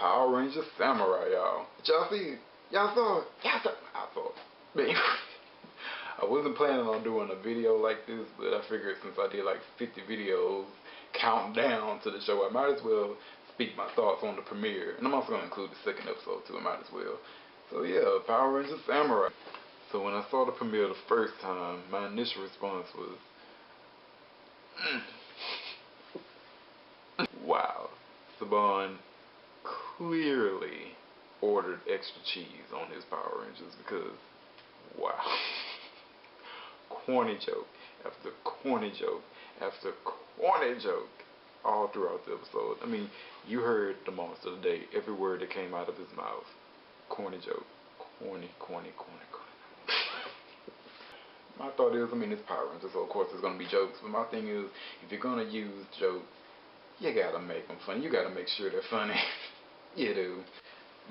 Power Ranger Samurai, y'all. Did y'all see it? Y'all saw it? I saw it. But anyway, I wasn't planning on doing a video like this, but I figured since I did like 50 videos counting down to the show, I might as well speak my thoughts on the premiere. And I'm also going to include the second episode too, I might as well. So yeah, Power Ranger Samurai. So when I saw the premiere the first time, my initial response was, wow. Saban clearly ordered extra cheese on his Power Rangers because, wow. Corny joke after corny joke after corny joke all throughout the episode. I mean, you heard the monster today, every word that came out of his mouth. Corny joke. Corny. My thought is, I mean, it's Power Rangers, so of course there's going to be jokes, but my thing is, if you're going to use jokes, you gotta make them funny. You gotta make sure they're funny. You do.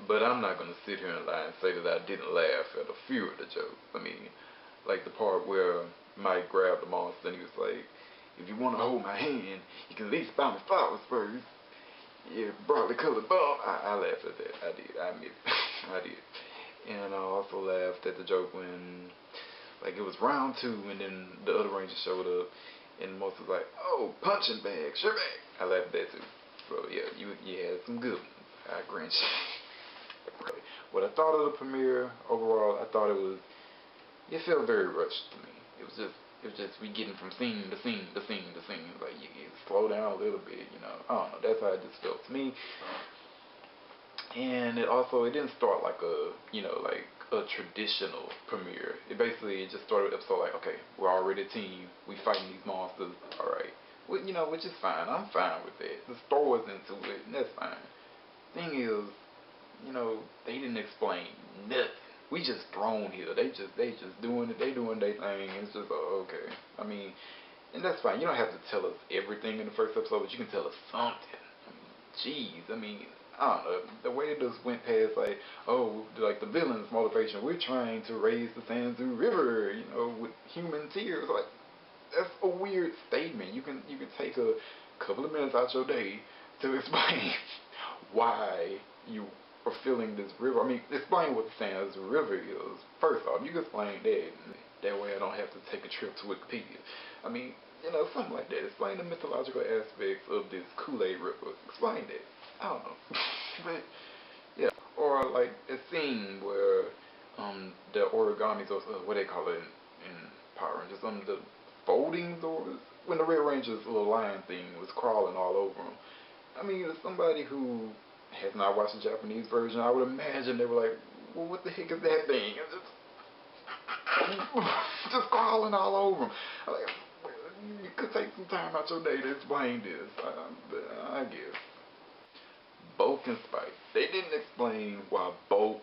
But I'm not gonna sit here and lie and say that I didn't laugh at a few of the jokes. I mean, like the part where Mike grabbed the monster and he was like, if you want to hold my hand, you can at least buy me flowers first. Yeah, brightly colored bulb. I laughed at that. I did. I admit it. I did. And I also laughed at the joke when, like, it was round 2 and then the other Ranger showed up and the monster was like, oh, punching bag, sure bag. I laughed at that too. So yeah, you had some good ones. I agree. What I thought of the premiere overall, I thought it felt very rushed to me. It was just we getting from scene to scene to scene to scene. Like you slow down a little bit, you know. I don't know. That's how it just felt to me. And it didn't start like a traditional premiere. It just started with episode like, okay, we're already a team. We fighting these monsters. All right. Well, which is fine. I'm fine with that. The story was into it, and that's fine. Thing is, they didn't explain nothing. We just thrown here. They just doing it. They doing their thing. It's just okay. I mean, and that's fine. You don't have to tell us everything in the first episode, but you can tell us something. I mean, jeez. I mean, I don't know. The way it just went past like, oh, like the villain's motivation. We're trying to raise the Sanzu River, with human tears. Like, that's a weird statement. You can take a couple of minutes out your day to explain why you are filling this river. I mean, explain what the Sands River is. First off, you can explain that. That way I don't have to take a trip to Wikipedia. I mean, something like that. Explain the mythological aspects of this Kool-Aid river. Explain that. I don't know. But, yeah. Or like a scene where the origamis, or what they call it in Power Rangers, the folding doors, when the Red Ranger's little lion thing was crawling all over him. I mean, as somebody who has not watched the Japanese version, I would imagine they were like, well, what the heck is that thing? It's just crawling all over him. Like, you could take some time out your day to explain this. I guess. Bulk and Spike. They didn't explain why Bulk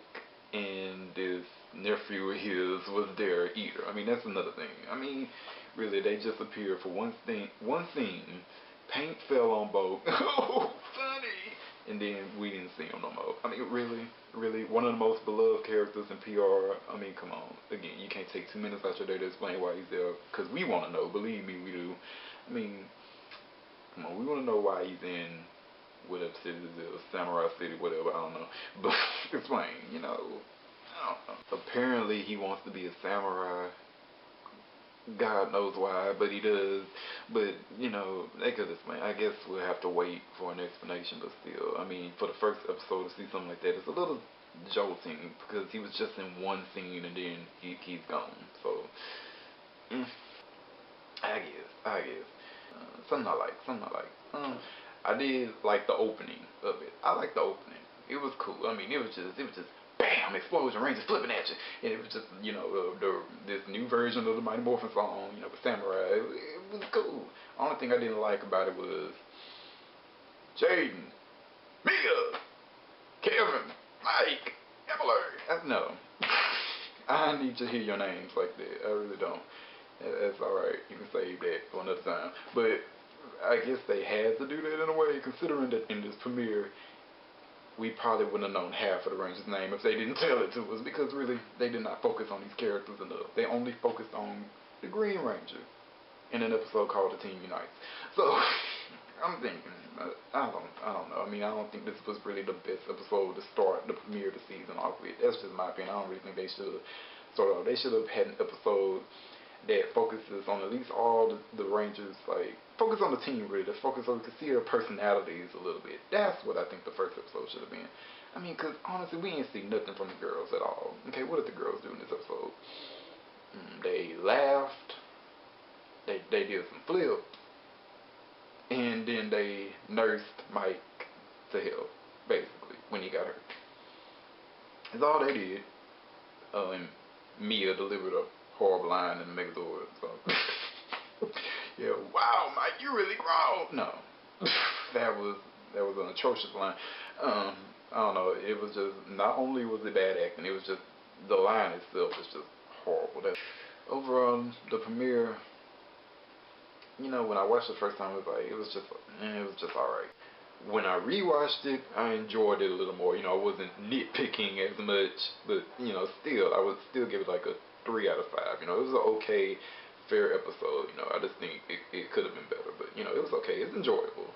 and this nephew of his was there either. I mean, that's another thing. I mean, really, they just appeared for one scene. Paint fell on Bulk. Oh, funny! And then we didn't see him no more. I mean, really, one of the most beloved characters in PR. I mean, come on. Again, you can't take 2 minutes out your day to explain why he's there, because we want to know. Believe me, we do. I mean, come on, we want to know why he's in whatever city it is, Samurai City, whatever, I don't know. But explain, I don't know. Apparently he wants to be a samurai. God knows why, but he does. But, they could explain. I guess we'll have to wait for an explanation, but still. I mean, for the first episode to see something like that, it's a little jolting, because he was just in one scene and then he's gone. So, I guess. Something I like. I did like the opening of it. I like the opening. It was cool. I mean, it was just bam, explosion, Rangers flipping at you, and it was just this new version of the Mighty Morphin song, with Samurai. It was cool. Only thing I didn't like about it was Jaden, Mia, Kevin, Mike, Emily. No, I need to hear your names like that. I really don't. That's alright. You can save that for another time. But I guess they had to do that in a way, considering that in this premiere, we probably wouldn't have known half of the Rangers' name if they didn't tell it to us, because really, they did not focus on these characters enough. They only focused on the Green Ranger in an episode called The Team Unites. So, I'm thinking, I don't know. I mean, I don't think this was really the best episode to start the premiere of the season off with. That's just my opinion. I don't really think they should have started off. They should have had an episode that focuses on at least all the Rangers, like, focus on the team really. Let's focus on, we can see their personalities a little bit. That's what I think the first episode should have been. I mean, because honestly, we ain't see nothing from the girls at all. Okay, what did the girls do in this episode? They laughed, they did some flips, and then they nursed Mike to hell, basically, when he got hurt. That's all they did. And Mia delivered a horrible line in the Megazord. So, yeah, wow, Mike, you really grown. No, that was an atrocious line. I don't know. It was just, not only was it bad acting, it was just the line itself is just horrible. That overall, the premiere, you know, when I watched it the first time, it was just alright. When I rewatched it, I enjoyed it a little more. You know, I wasn't nitpicking as much, but you know, still, I would still give it like a 3 out of 5. You know, it was an okay, fair episode. You know, I just think it could have been better, but you know, it was okay. It's enjoyable.